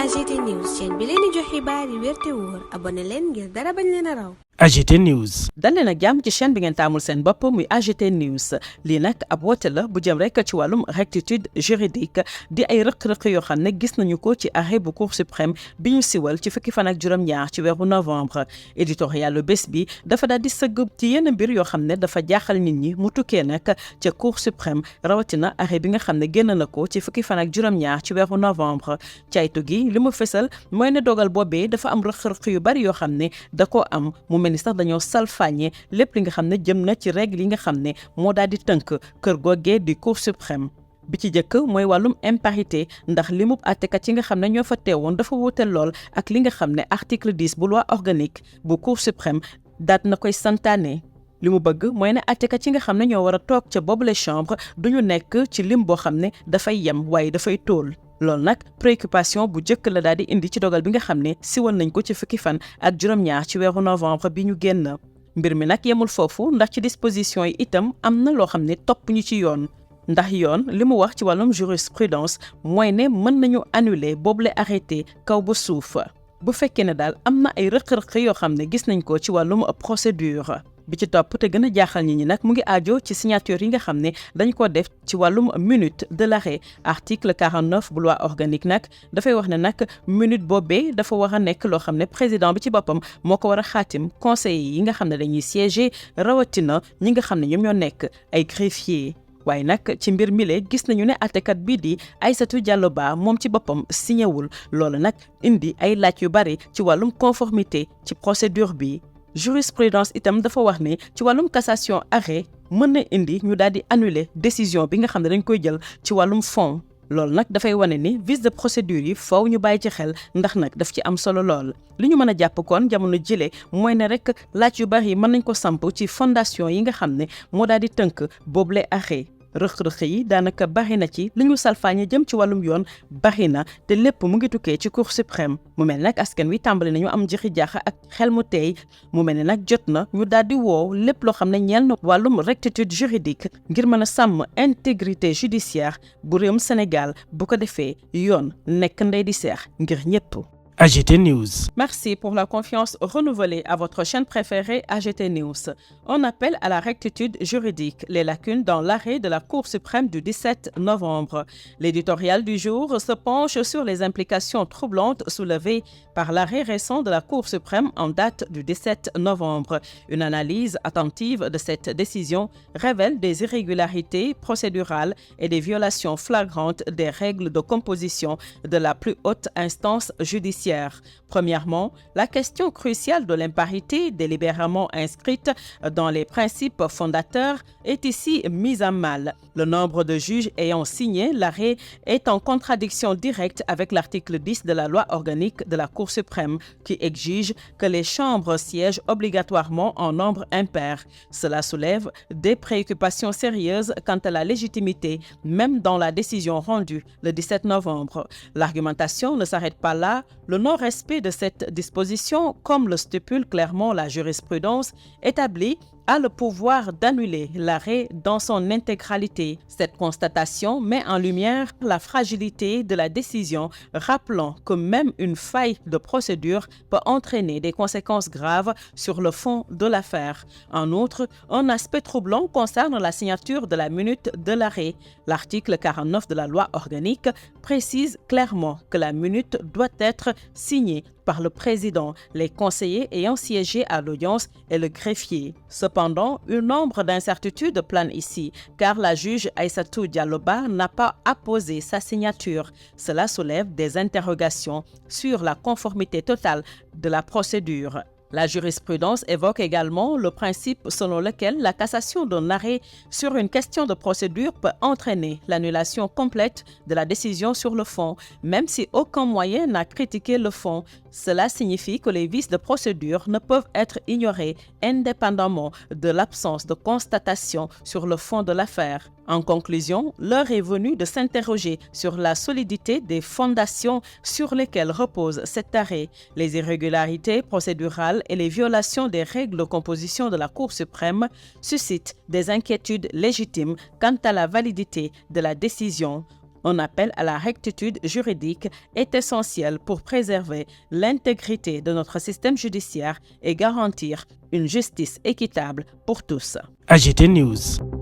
AGT News chaîne bi leen di jox xibaar yi wér te wóor abonné leen ngir dara bañ leen a raw. AGT News. dal leen ak jàmm ci chaîne bi ngeen taamul seen bopp muy AGT News lii nag ab woote la bu jëm rek ci wàllum rectitude juridique di ay rëq-rëq yoo xam ne gis nañu ko ci arrêt bu cour suprême bi ñu siwal ci fukki fan ak juróom-ñaar ci weeru novembre. éditorial bés bi dafa daal di sëgg ci yenn mbir yoo xam ne dafa jaaxal nit ñi mu tukkee nag ca cour suprême rawatina arrêt bi nga xam ne génn na ko ci fukki fan ak juróom-ñaar ci weeru novembre. caytu gi li mu fësal mooy ne dogal boobee dafa am rëq-rëq yu bari yoo xam ne da koo am mu mel ni sax dañoo salfaañe lépp li nga xam ne jëm na ci règle yi nga xam ne moo daal di tënk kër googee di cour suprême. bi ci jëkk mooy wàllum imparité ndax li mu àttekat yi nga xam ne ñoo fa teewoon dafa wuute lool ak li nga xam ne article 10 bu loi organique bu cour suprême daat na koy santaane. li mu bëgg mooy ne àttekat yi nga xam ne ñoo war a toog ca boobule chambre duñu nekk ci lim boo xam ne dafay yem waaye dafay tóol. loolu nag préoccupation bu njëkk la daal di indi ci dogal bi nga xam ne siwal nañ ko ci fukki fan ak juróom-ñaar ci weeru novembre bi ñu génn. mbir mi nag yemul foofu ndax ci disposition yi itam am na loo xam ne topp ñu ci yoon. ndax yoon li mu wax ci wàllum jurisprudence mooy ne mën nañu annuler boobule arrêté kaw ba suuf bu fekkee ne daal am na ay rëq-rëq yoo xam ne gis nañ ko ci wàllum procédure. bi ci topp te gën a jaaxal nit ñi nag mu ngi aajo ci signature yi nga xam ne dañ ko def ci wàllum minute de l'arrêt article 49 bu loi organique nag dafay wax ne nag minute boobee dafa war a nekk loo xam ne président bi ci boppam moo ko war a xaatim conseillers yi nga xam ne dañuy siéger rawatina ñi nga xam ne ñoom ñoo nekk ay greffier. waaye nag ci mbir mile gis nañu ne àttekat bii di Aïssatou Diallo Ba moom ci boppam signéwul loolu nag indi ay laaj yu bari ci wàllum conformité ci procédure bi. jurisprudence itam dafa wax ne ci wàllum cassation arrêt mën na indi ñu daal di annuler décision bi nga xam ne dañ koy jël ci wàllum fond loolu nag dafay wane ni vice de procédure yi faaw ñu bàyyi ci xel ndax nag daf ci am solo lool. li ñu mën a jàpp kon jamono jile mooy ne rek laaj yu bari mën nañ ko samp ci fondation yi nga xam ne moo daal di tënk boobule arrêt. rëq-rëq yi daanaka bari na ci li ñu salfaañe jëm ci wàllum yoon bari na te lépp mu ngi tukkee ci cour suprême mu mel nag askan wi tàmbali nañu am jixi jaaxa ak xel mu teey mu mel ne nag jot na ñu daal di woow lépp loo xam ne ñeel na wàllum rectitude juridique ngir mën a sàmm intégrité judiciaire bu réewum Sénégal bu ko defee yoon nekk ndey di seex ngir ñëpp. AGT News. Merci pour la confiance renouvelée à votre chaîne préférée AGT News. On appelle à la rectitude juridique les lacunes dans l'arrêt de la Cour suprême du 17 novembre. L'éditorial du jour se penche sur les implications troublantes soulevées par l'arrêt récent de la Cour suprême en date du 17 novembre. Une analyse attentive de cette décision révèle des irrégularités procédurales et des violations flagrantes des règles de composition de la plus haute instance judiciaire. Premièrement, la question cruciale de l'imparité délibérément inscrite dans les principes fondateurs est ici mise à mal. Le nombre de juges ayant signé l'arrêt est en contradiction directe avec l'article 10 de la loi organique de la Cour suprême qui exige que les chambres siègent obligatoirement en nombre impair. Cela soulève des préoccupations sérieuses quant à la légitimité, même dans la décision rendue le 17 novembre. L'argumentation ne s'arrête pas là. Le non-respect de cette disposition, comme le stipule clairement la jurisprudence, établit a le pouvoir d'annuler l'arrêt dans son intégralité. Cette constatation met en lumière la fragilité de la décision, rappelant que même une faille de procédure peut entraîner des conséquences graves sur le fond de l'affaire. En outre, un aspect troublant concerne la signature de la minute de l'arrêt. L'article 49 de la loi organique précise clairement que la minute doit être signée par le président, les conseillers ayant siégé à l'audience et le greffier. Cependant, un nombre d'incertitudes plane ici, car la juge Aïssatou Diallo Ba n'a pas apposé sa signature. Cela soulève des interrogations sur la conformité totale de la procédure. La jurisprudence évoque également le principe selon lequel la cassation d'un arrêt sur une question de procédure peut entraîner l'annulation complète de la décision sur le fond, même si aucun moyen n'a critiqué le fond. Cela signifie que les vices de procédure ne peuvent être ignorés indépendamment de l'absence de constatation sur le fond de l'affaire. En conclusion, l'heure est venue de s'interroger sur la solidité des fondations sur lesquelles repose cet arrêt. Les irrégularités procédurales et les violations des règles de composition de la Cour suprême suscitent des inquiétudes légitimes quant à la validité de la décision. Un appel à la rectitude juridique est essentiel pour préserver l'intégrité de notre système judiciaire et garantir une justice équitable pour tous. AGT News.